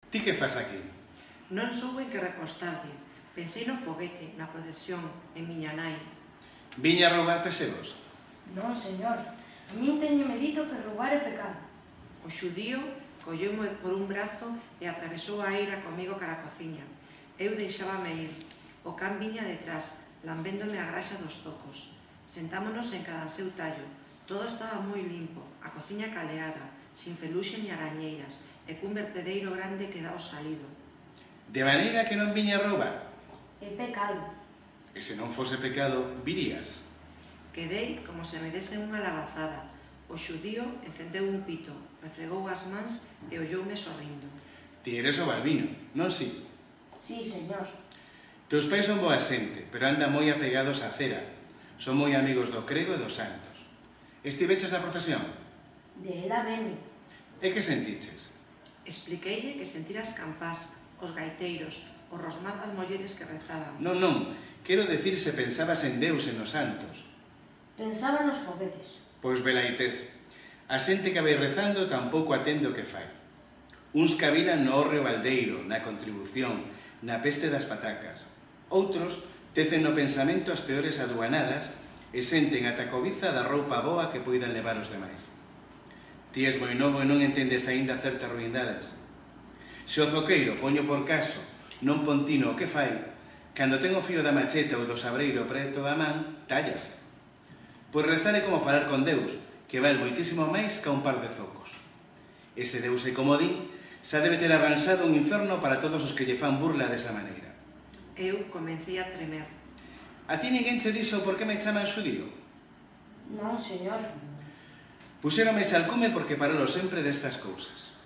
Ti que fas aquí? Non souben que recostarlle. Pensei no foguete, na procesión, en miña nai. Viña a roubar pesebos? Non, señor. A min teñome dito que roubar é pecado. O xudío colleume por un brazo e atravesou a eira comigo cara a cociña. Eu deixábame ir. O can viña detrás, lambéndome a graxa dos zocos. Sentámonos en cada seu tallo. Todo estaba moi limpo, a cociña caleada, sin feluxe ni arañeiras, e cun vertedeiro grande que dá o salido. De maneira que non viña a roubar? É pecado. E se non fose pecado, virías? Quedei como se me desen unha labazada. O xudío encendeu un pito, refregou as mans e olloume sorrindo. Ti eres o Balbino, non si? Sí, señor. Teus pais son boa xente, pero andan moi apegados á cera. Son moi amigos do crego e dos santos. Estiveches na procesión? De ela vene. E que sentiches? Expliqueille que sentira as campás, os gaiteiros, o rosmar das mulleres que rezaban. Non, quero decir se pensabas en Deus e nos santos. Pensaba nos foguetes. Pois velaites, a xente que vai rezando tampouco atende o que fai. Uns cavilan no hórreo baldeiro, na contribución, na peste das patacas. Outros tecen no pensamento as peores aduanadas e senten ata a cobiza da roupa boa que poidan levar os demais. Ti és moi novo e non entendes aínda certas ruindades. Se o zoqueiro, poño por caso, non pontino o que fai, cando ten o fío da macheta ou do sabreiro preto da man, tállase. Pois rezar é como falar con Deus, que val moitísimo máis ca un par de zocos. Ese Deus é como din, xa debe ter arranxado un inferno para todos os que lle fan burla desa maneira. Eu comecei a tremer. A ti ninguén che dixo por que me chaman xudío? Non, señor. Puxéronme ese alcume porque paralo sempre destas cousas.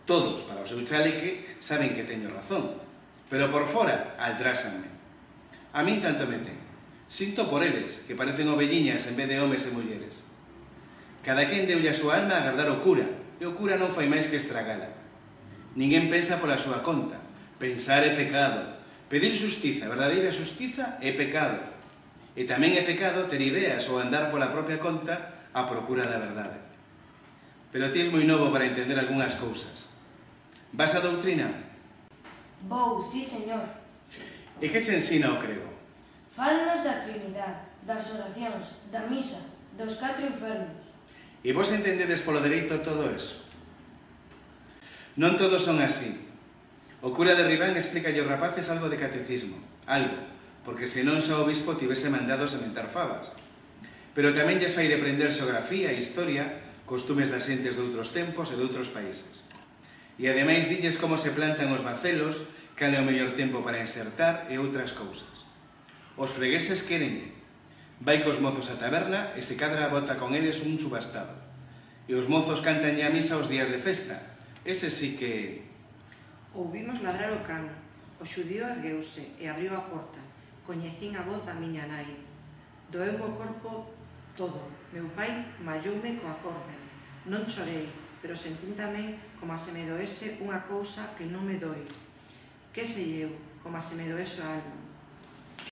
Todos, para o seu chaleque, saben que teño razón, pero por fora altrásanme. A min tanto me ten. Sinto por eles, que parecen ovelliñas en vez de homes e mulleres. Cada quen deulle a súa alma a agardar o cura, e o cura non fai máis que estragala. Ninguén pensa pola súa conta. Pensar é pecado. Pedir xustiza, verdadeira xustiza, é pecado. E tamén é pecado ter ideas ou andar pola propia conta a procura da verdade. Pero ti és moi novo para entender algunhas cousas. Vas a doutrina? Vou, sí, señor. E que che ensina o crego? Fálanos da Trinidade, das oracións, da misa, dos 4 infernos. E vos entendedes polo dereito todo eso? Non todos son así. O cura de Ribán explica aos rapaces algo de catecismo, algo, porque senón xa o obispo tivese mandado sementar fabas. Pero tamén lles fai de aprender xeografía, historia, costumes das xentes de outros tempos e de outros países. E ademais dilles como se plantan os bacelos, cal é o mellor tempo para insertar e outras cousas. Os fregueses querenlle. Vai cos mozos á taberna e se cadra bota con eles un subastado. E os mozos cantanlle a misa os días de festa. Ese sí que... Ouvimos ladrar o can. O xudío ergueuse e abriu a porta. Coñecín a voz da miña nai. Doeu o corpo todo. Meu pai malloume coa corda. Non chorei, pero sentín tamén como se me doese unha cousa que non me doi. Que sei eu, como se me doese o alma.